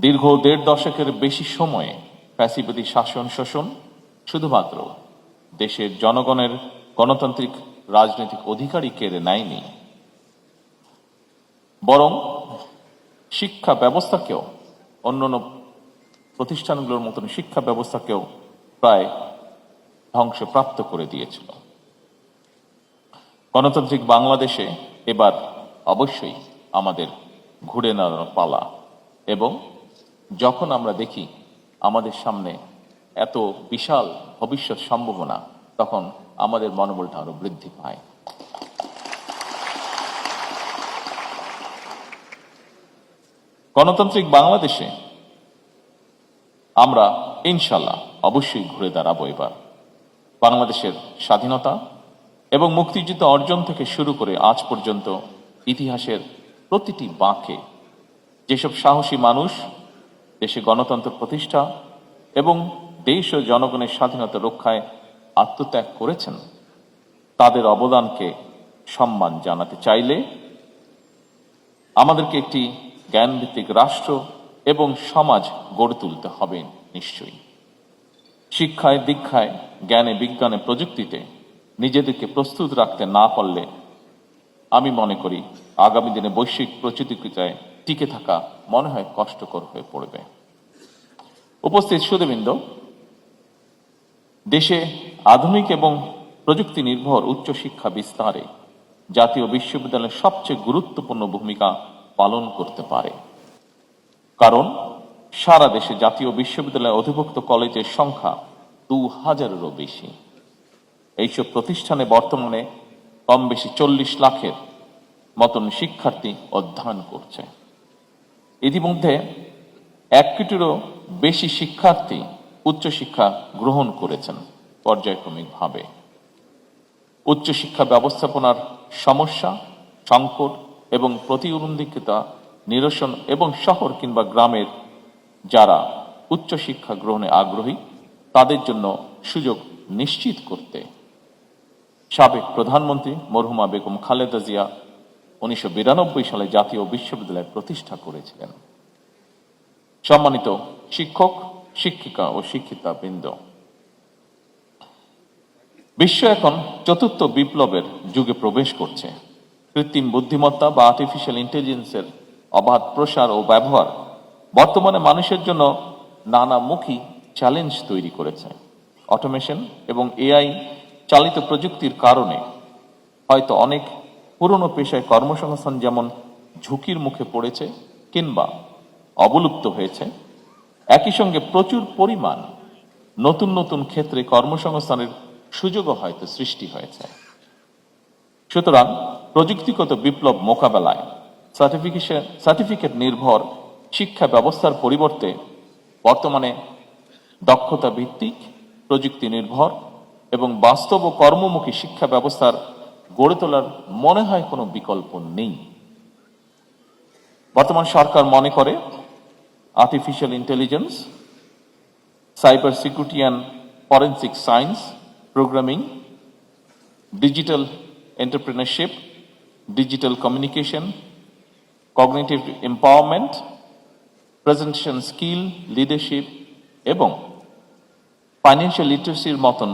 দীর্ঘ ১.৫ দশকের বেশি সময়ে ফ্যাসিবাদী শাসন শোষণ শুধুমাত্র দেশের জনগণের গণতান্ত্রিক রাজনৈতিক অধিকারই কেড়ে নেয়নি, বরং শিক্ষা ব্যবস্থাকেও, অন্যান্য প্রতিষ্ঠানগুলোর মতন শিক্ষা ব্যবস্থাকেও প্রায় ধ্বংসপ্রাপ্ত করে দিয়েছিল। গণতান্ত্রিক বাংলাদেশে এবার অবশ্যই আমাদের ঘুরে দাঁড়ানোর পালা, এবং যখন আমরা দেখি আমাদের সামনে এত বিশাল ভবিষ্যৎ সম্ভাবনা, তখন আমাদের মনোবলটা আরো বৃদ্ধি পায়। গণতান্ত্রিক বাংলাদেশে আমরা ইনশাল্লাহ অবশ্যই ঘুরে দাঁড়াবো। এবার বাংলাদেশের স্বাধীনতা এবং মুক্তিযুদ্ধ অর্জন থেকে শুরু করে আজ পর্যন্ত ইতিহাসের প্রতিটি বাঁকে যেসব সাহসী মানুষ দেশে গণতন্ত্র প্রতিষ্ঠা এবং দেশ ও জনগণের স্বাধীনতা রক্ষায় আত্মত্যাগ করেছেন, তাদের অবদানকে সম্মান জানাতে চাইলে আমাদেরকে একটি জ্ঞানভিত্তিক রাষ্ট্র এবং সমাজ গড়ে তুলতে হবে। নিশ্চয়ই শিক্ষায়, দীক্ষায়, জ্ঞানে, বিজ্ঞানে, প্রযুক্তিতে নিজেদেরকে প্রস্তুত রাখতে না পারলে আমি মনে করি আগামী দিনে বৈশ্বিক প্রতিযোগিতায় টিকে থাকা মনে হয় কষ্টকর হয়ে পড়বে। উপস্থিত সুধীবৃন্দ, দেশে আধুনিক এবং প্রযুক্তি নির্ভর উচ্চশিক্ষা বিস্তারে জাতীয় বিশ্ববিদ্যালয় সবচেয়ে গুরুত্বপূর্ণ ভূমিকা পালন করতে পারে, কারণ সারা দেশে জাতীয় বিশ্ববিদ্যালয় অধিভুক্ত কলেজের সংখ্যা ২,০০০-এরও বেশি। এইসব প্রতিষ্ঠানে বর্তমানে কম বেশি ৪০ লাখের মতন শিক্ষার্থী অধ্যয়ন করছে। ইতিমধ্যে ১ কোটিরও বেশি শিক্ষার্থী উচ্চশিক্ষা গ্রহণ করেছেন পর্যায়ক্রমিকভাবে। উচ্চশিক্ষা ব্যবস্থাপনার সমস্যা, সংকট এবং প্রতিবন্ধকতা নিরসন এবং শহর কিংবা গ্রামের যারা উচ্চশিক্ষা গ্রহণে আগ্রহী তাদের জন্য সুযোগ নিশ্চিত করতে সাবেক প্রধানমন্ত্রী মরহুমা বেগম খালেদা জিয়া ১৯৯২ সালে জাতীয় বিশ্ববিদ্যালয় প্রতিষ্ঠা করেছিলেন। সম্মানিত শিক্ষক, শিক্ষিকা ও শিক্ষিতা বৃন্দ, বিশ্ব এখন চতুর্থ বিপ্লবের যুগে প্রবেশ করছে। কৃত্রিম বুদ্ধিমত্তা বা আর্টিফিশিয়াল ইন্টেলিজেন্সের অবাধ প্রসার ও ব্যবহার বর্তমানে মানুষের জন্য নানামুখী চ্যালেঞ্জ তৈরি করেছে। অটোমেশন এবং এআই চালিত প্রযুক্তির কারণে হয়তো অনেক পুরনো পেশায় কর্মসংস্থান যেমন ঝুঁকির মুখে পড়েছে কিংবা অবলুপ্ত হয়েছে, একই সঙ্গে প্রচুর পরিমাণ নতুন নতুন ক্ষেত্রে কর্মসংস্থানের সুযোগও হয়তো সৃষ্টি হয়েছে। সুতরাং প্রযুক্তিগত বিপ্লব মোকাবেলায় সার্টিফিকেট নির্ভর শিক্ষা ব্যবস্থার পরিবর্তে বর্তমানে দক্ষতা ভিত্তিক, প্রযুক্তি নির্ভর এবং বাস্তব ও কর্মমুখী শিক্ষা ব্যবস্থার গড়ে তোলার মনে হয় কোনো বিকল্প নেই। বর্তমান সরকার মনে করে artificial intelligence, cyber security and forensic science, programming, digital entrepreneurship, digital communication, cognitive empowerment, presentation skill, leadership এবং ফাইন্যান্সিয়াল লিটারেসির মতন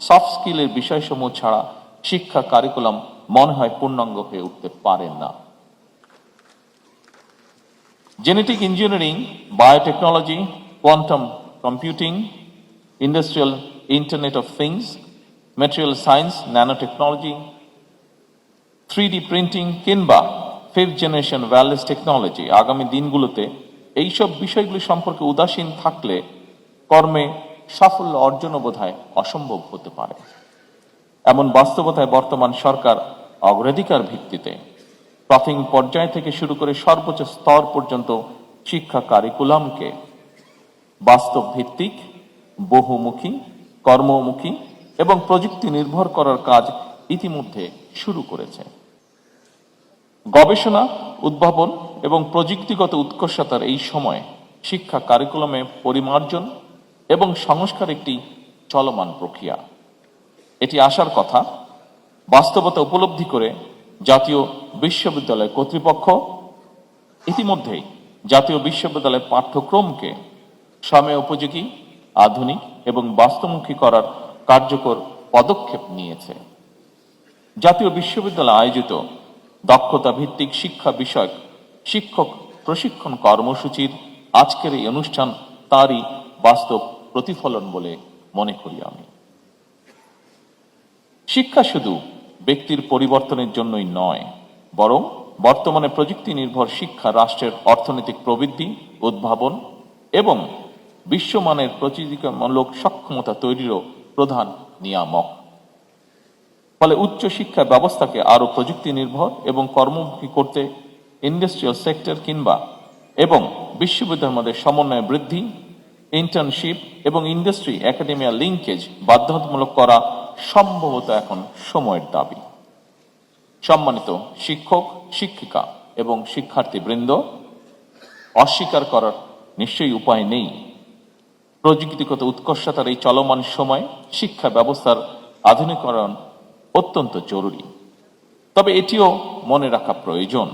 সফট স্কিলের বিষয়সমূহ ছাড়া শিক্ষা কারিকুলাম মনে হয় পূর্ণাঙ্গ হয়ে উঠতে পারে না। Genetic engineering, biotechnology, quantum computing, industrial internet of things, material science, nanotechnology, 3D printing কিংবা 5th জেনারেশন ওয়্যারলেস টেকনোলজি আগামী দিনগুলোতে এইসব বিষয়গুলি সম্পর্কে উদাসীন থাকলে কর্মে সাফল্য অর্জনও বোধহয় অসম্ভব হতে পারে। এমন বাস্তবতায় বর্তমান সরকার অগ্রাধিকার ভিত্তিতে প্রাথমিক পর্যায় থেকে শুরু করে সর্বোচ্চ স্তর পর্যন্ত শিক্ষা কারিকুলামকে বাস্তব ভিত্তিক, বহুমুখী, কর্মমুখী এবং প্রযুক্তি নির্ভর করার কাজ ইতিমধ্যে শুরু করেছে। গবেষণা, উদ্ভাবন এবং প্রযুক্তিগত উৎকর্ষতার এই সময়ে শিক্ষা কারিকুলামে পরিমার্জন এবং সংস্কার একটি চলমান প্রক্রিয়া। এটি আসার কথা বাস্তবতা উপলব্ধি করে জাতীয় বিশ্ববিদ্যালয় কর্তৃপক্ষ ইতিমধ্যেই জাতীয় বিশ্ববিদ্যালয়ের পাঠ্যক্রমকে সময় উপযোগী, আধুনিক এবং বাস্তবমুখী করার কার্যকর পদক্ষেপ নিয়েছে। জাতীয় বিশ্ববিদ্যালয় আয়োজিত দক্ষতা ভিত্তিক শিক্ষা বিষয়ক শিক্ষক প্রশিক্ষণ কর্মসূচির আজকের এই অনুষ্ঠান তারই বাস্তব প্রতিফলন বলে মনে করি আমি। শিক্ষা শুধু ব্যক্তির পরিবর্তনের জন্যই নয়, বরং বর্তমানে প্রযুক্তি নির্ভর শিক্ষা রাষ্ট্রের অর্থনৈতিক প্রবৃদ্ধি, উদ্ভাবন এবং বিশ্বমানের প্রতিযোগিতামূলক সক্ষমতা তৈরিরও প্রধান নিয়ামক। ফলে উচ্চ শিক্ষা ব্যবস্থাকে আরো প্রযুক্তি নির্ভর এবং কর্মমুখী করতে ইন্ডাস্ট্রিয়াল সেক্টর এবং বিশ্ববিদ্যালয়ের মধ্যে সমন্বয় বৃদ্ধি, ইন্টার্নশিপ এবং ইন্ডাস্ট্রি একাডেমিয়া লিঙ্কেজ বাধ্যতামূলক করা সম্ভবত এখন সময়ের দাবি। সম্মানিত শিক্ষক, শিক্ষিকা এবং শিক্ষার্থীবৃন্দ, অস্বীকার করার নিশ্চয়ই উপায় নেই প্রযুক্তিগত উৎকর্ষতার এই চলমান সময় শিক্ষা ব্যবস্থার আধুনিকরণ অত্যন্ত জরুরি। তবে এটিও মনে রাখা প্রয়োজন,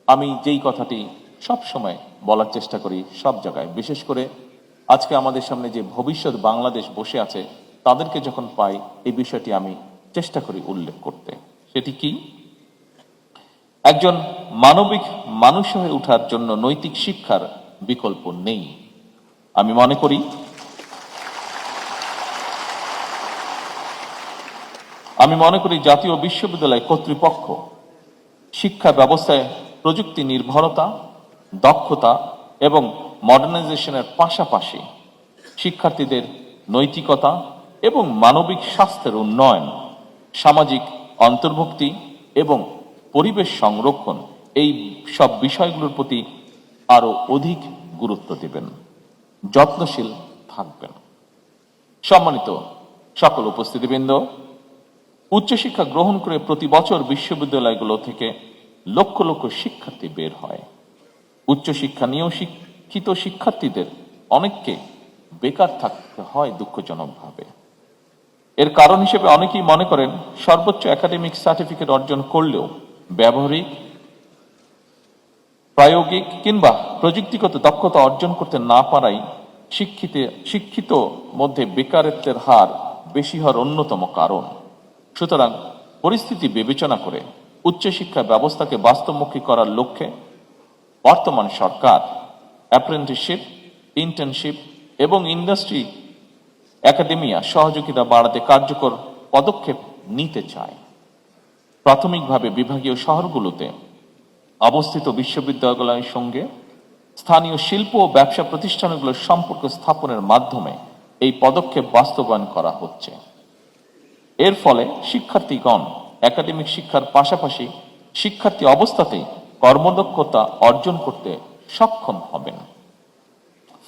আমি যেই কথাটি সব সময় বলার চেষ্টা করি সব জায়গায়, বিশেষ করে আজকে আমাদের সামনে যে ভবিষ্যৎ বাংলাদেশ বসে আছে তাদেরকে যখন পাই এই বিষয়টি আমি চেষ্টা করি উল্লেখ করতে। সেটি কি? একজন মানবিক মানুষ হয়ে ওঠার জন্য নৈতিক শিক্ষার বিকল্প নেই। আমি মনে করি জাতীয় বিশ্ববিদ্যালয় কর্তৃপক্ষ শিক্ষা ব্যবস্থায় প্রযুক্তি নির্ভরতা, দক্ষতা এবং মডার্নাইজেশনের পাশাপাশি শিক্ষার্থীদের নৈতিকতা এবং মানবিক স্বাস্থ্যের উন্নয়ন, সামাজিক অন্তর্ভুক্তি এবং পরিবেশ সংরক্ষণ এই সব বিষয়গুলোর প্রতি আরো অধিক গুরুত্ব দেবেন, যত্নশীল থাকবেন। সম্মানিত সকল উপস্থিতিবৃন্দ, উচ্চশিক্ষা গ্রহণ করে প্রতি বছর বিশ্ববিদ্যালয়গুলো থেকে লক্ষ লক্ষ শিক্ষার্থী বের হয়। উচ্চশিক্ষা নিয়েও শিক্ষিত শিক্ষার্থীদের অনেককে বেকার থাকতে হয় দুঃখজনকভাবে। এর কারণ হিসেবে অনেকেই মনে করেন সর্বোচ্চ একাডেমিক সার্টিফিকেট অর্জন করলেও ব্যবহারিক, প্রায়োগিক কিংবা প্রযুক্তিগত দক্ষতা অর্জন করতে না পারাই শিক্ষিত মধ্যে বেকারত্বের হার বেশি হওয়ার অন্যতম কারণ। সুতরাং পরিস্থিতি বিবেচনা করে উচ্চশিক্ষা ব্যবস্থাকে বাস্তবমুখী করার লক্ষ্যে বর্তমান সরকার অ্যাপ্রেন্টিসশিপ, ইন্টার্নশিপ এবং ইন্ডাস্ট্রি একাডেমিয়া সহযোগিতা বাড়াতে কার্যকর পদক্ষেপ নিতে চায়। প্রাথমিকভাবে বিভাগীয় শহরগুলোতে অবস্থিত বিশ্ববিদ্যালয়ের সঙ্গে স্থানীয় শিল্প ও ব্যবসা প্রতিষ্ঠানগুলোর সম্পর্ক স্থাপনের মাধ্যমে এই পদক্ষেপ বাস্তবায়ন করা হচ্ছে। এর ফলে শিক্ষার্থীগণ একাডেমিক শিক্ষার পাশাপাশি শিক্ষার্থী অবস্থাতেই কর্মদক্ষতা অর্জন করতে সক্ষম হবেন।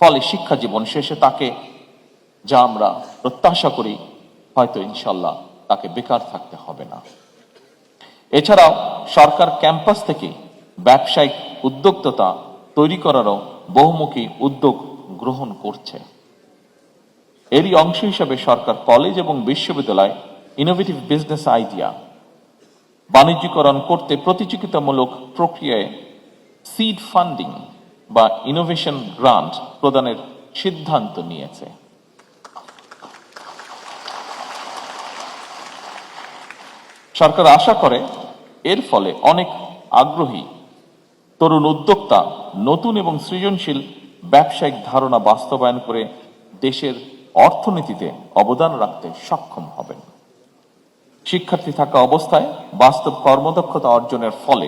ফলে শিক্ষা জীবন শেষে তাকে, যা আমরা প্রত্যাশা করি, হয়তো ইনশাল্লাহ তাকে বেকার থাকতে হবে না। এছাড়াও সরকার ক্যাম্পাস থেকে ব্যবসায়িক উদ্যোক্তা তৈরি করারও বহুমুখী উদ্যোগ গ্রহণ করছে। এরই অংশ হিসেবে সরকার কলেজ এবং বিশ্ববিদ্যালয় ইনোভেটিভ বিজনেস আইডিয়া বাণিজ্যিকরণ করতে প্রতিযোগিতামূলক প্রক্রিয়ায় সিড ফান্ডিং বা ইনোভেশন গ্রান্ট প্রদানের সিদ্ধান্ত নিয়েছে। সরকার আশা করে এর ফলে অনেক আগ্রহী তরুণ উদ্যোক্তা নতুন এবং সৃজনশীল ব্যবসায়িক ধারণা বাস্তবায়ন করে দেশের অর্থনীতিতে অবদান রাখতে সক্ষম হবেন। শিক্ষার্থী থাকা অবস্থায় বাস্তব কর্মদক্ষতা অর্জনের ফলে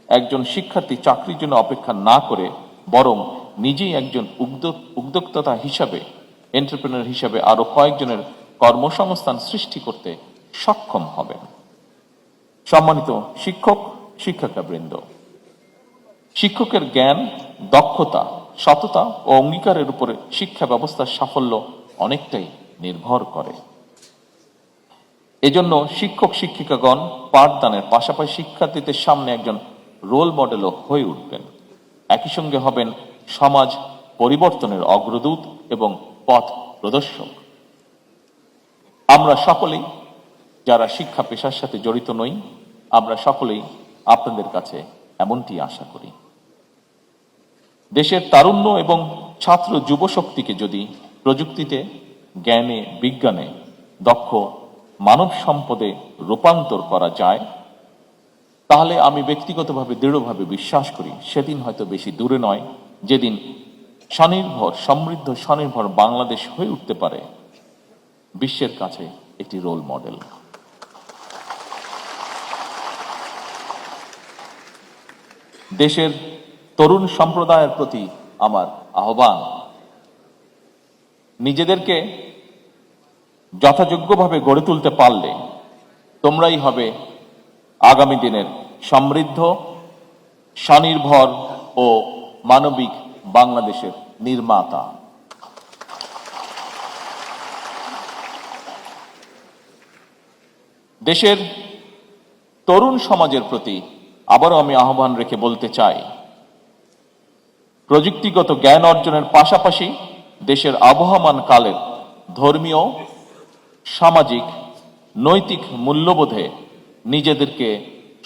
একজন শিক্ষার্থী চাকরির জন্য অপেক্ষা না করে বরং নিজেই একজন উদ্যোক্তা হিসাবে, এন্টারপ্রেনার হিসাবে আরো কয়েকজনের কর্মসংস্থান সৃষ্টি করতে সক্ষম হবেন। সম্মানিত শিক্ষক, শিক্ষিকাবৃন্দ, শিক্ষকের জ্ঞান, দক্ষতা, সততা ও অঙ্গীকারের উপরে শিক্ষা ব্যবস্থার সাফল্য অনেকটাই নির্ভর করে। এজন্য শিক্ষক শিক্ষিকাগণ পাঠদানের পাশাপাশি শিক্ষার্থীদের সামনে একজন রোল মডেলও হয়ে উঠবেন। একই সঙ্গে হবেন সমাজ পরিবর্তনের অগ্রদূত এবং পথ প্রদর্শক। আমরা সকলেই যারা শিক্ষা পেশার সাথে জড়িত নই, আমরা সকলেই আপনাদের কাছে এমনটি আশা করি। দেশের তারুণ্য এবং ছাত্র যুবশক্তিকে যদি প্রযুক্তিতে, জ্ঞানে, বিজ্ঞানে দক্ষ মানব সম্পদে রূপান্তর করা যায়, তাহলে আমি ব্যক্তিগতভাবে দৃঢ়ভাবে বিশ্বাস করি সেদিন হয়তো বেশি দূরে নয় যেদিন স্বনির্ভর, সমৃদ্ধ, স্বনির্ভর বাংলাদেশ হয়ে উঠতে পারে বিশ্বের কাছে একটি রোল মডেল। দেশের তরুণ সম্প্রদায়ের প্রতি আমার আহ্বান, নিজেদেরকে যথাযোগ্যভাবে গড়ে তুলতে পারলে তোমরাই হবে আগামী দিনের সমৃদ্ধ, স্বনির্ভর ও মানবিক বাংলাদেশের নির্মাতা। দেশের তরুণ সমাজের প্রতি আবারও আমি আহ্বান রেখে বলতে চাই, প্রযুক্তিগত জ্ঞান অর্জনের পাশাপাশি দেশের আবহমান কালের ধর্মীয়, সামাজিক, নৈতিক মূল্যবোধে নিজেদেরকে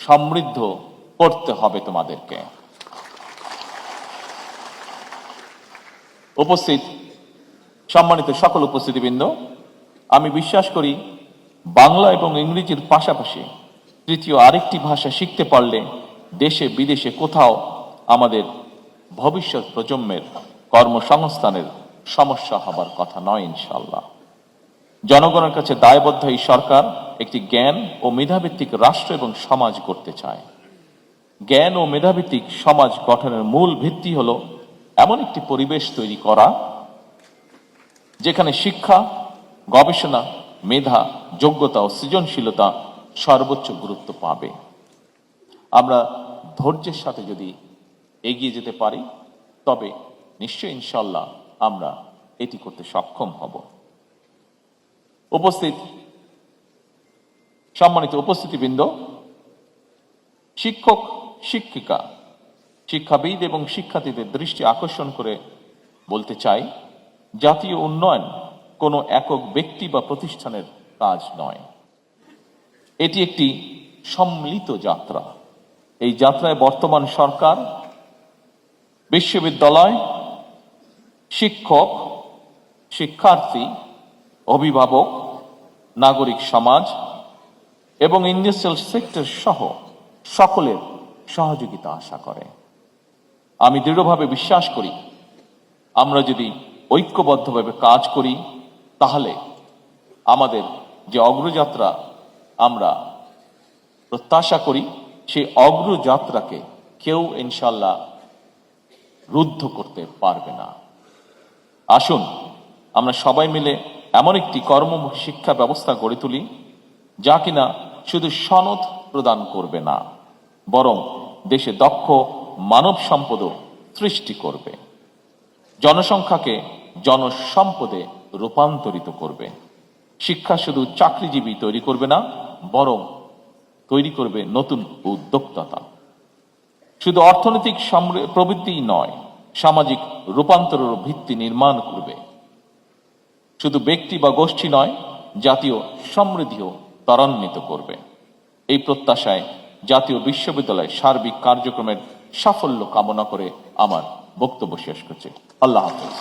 সমৃদ্ধ করতে হবে তোমাদেরকে। সম্মানিত সকল উপস্থিতিবৃন্দ, আমি বিশ্বাস করি বাংলা এবং ইংরেজির পাশাপাশি তৃতীয় আরেকটি ভাষা শিখতে পারলে দেশে বিদেশে কোথাও আমাদের ভবিষ্যৎ প্রজন্মের কর্মসংস্থানের সমস্যা হবার কথা নয় ইনশাআল্লাহ। জনগণের কাছে দায়বদ্ধ এই সরকার একটি জ্ঞান ও মেধাভিত্তিক রাষ্ট্র এবং সমাজ করতে চায়। জ্ঞান ও মেধাভিত্তিক সমাজ গঠনের মূল ভিত্তি হল এমন একটি পরিবেশ তৈরি করা যেখানে শিক্ষা, গবেষণা, মেধা, যোগ্যতা ও সৃজনশীলতা সর্বোচ্চ গুরুত্ব পাবে। আমরা ধৈর্যের সাথে যদি এগিয়ে যেতে পারি তবে নিশ্চয়ই ইনশাআল্লাহ আমরা এটি করতে সক্ষম হব। সম্মানিত উপস্থিতিবৃন্দ, শিক্ষক, শিক্ষিকা, শিক্ষাবিদ এবং শিক্ষার্থীদের দৃষ্টি আকর্ষণ করে বলতে চাই, জাতীয় উন্নয়ন কোনো একক ব্যক্তি বা প্রতিষ্ঠানের কাজ নয়, এটি একটি সম্মিলিত যাত্রা। এই যাত্রায় বর্তমান সরকার, বিশ্ববিদ্যালয়, শিক্ষক, শিক্ষার্থী, অভিভাবক, নাগরিক সমাজ এবং ইন্ডাস্ট্রিয়াল সেক্টর সহ সকলের সহযোগিতা আশা করে। আমি দৃঢ়ভাবে বিশ্বাস করি আমরা যদি ঐক্যবদ্ধভাবে কাজ করি তাহলে আমাদের যে অগ্রযাত্রা আমরা প্রত্যাশা করি সেই অগ্রযাত্রাকে কেউ ইনশাআল্লাহ রুদ্ধ করতে পারবে না। আসুন আমরা সবাই মিলে এমন একটি কর্মমুখী শিক্ষা ব্যবস্থা গড়ে তুলি যা কিনা শুধু সনদ প্রদান করবে না, বরং দেশে দক্ষ মানব সম্পদও সৃষ্টি করবে, জনসংখ্যাকে জনসম্পদে রূপান্তরিত করবে। শিক্ষা শুধু চাকরিজীবী তৈরি করবে না, বরং তৈরি করবে নতুন উদ্যোক্তা। শুধু অর্থনৈতিক প্রবৃত্তিই নয়, সামাজিক রূপান্তরের ভিত্তি নির্মাণ করবে। শুধু ব্যক্তি বা গোষ্ঠী নয়, জাতীয় সমৃদ্ধিও ত্বরান্বিত করবে। এই প্রত্যাশায় জাতীয় বিশ্ববিদ্যালয়ের সার্বিক কার্যক্রমের সাফল্য কামনা করে আমার বক্তব্য শেষ করছি। আল্লাহ হাফেজ।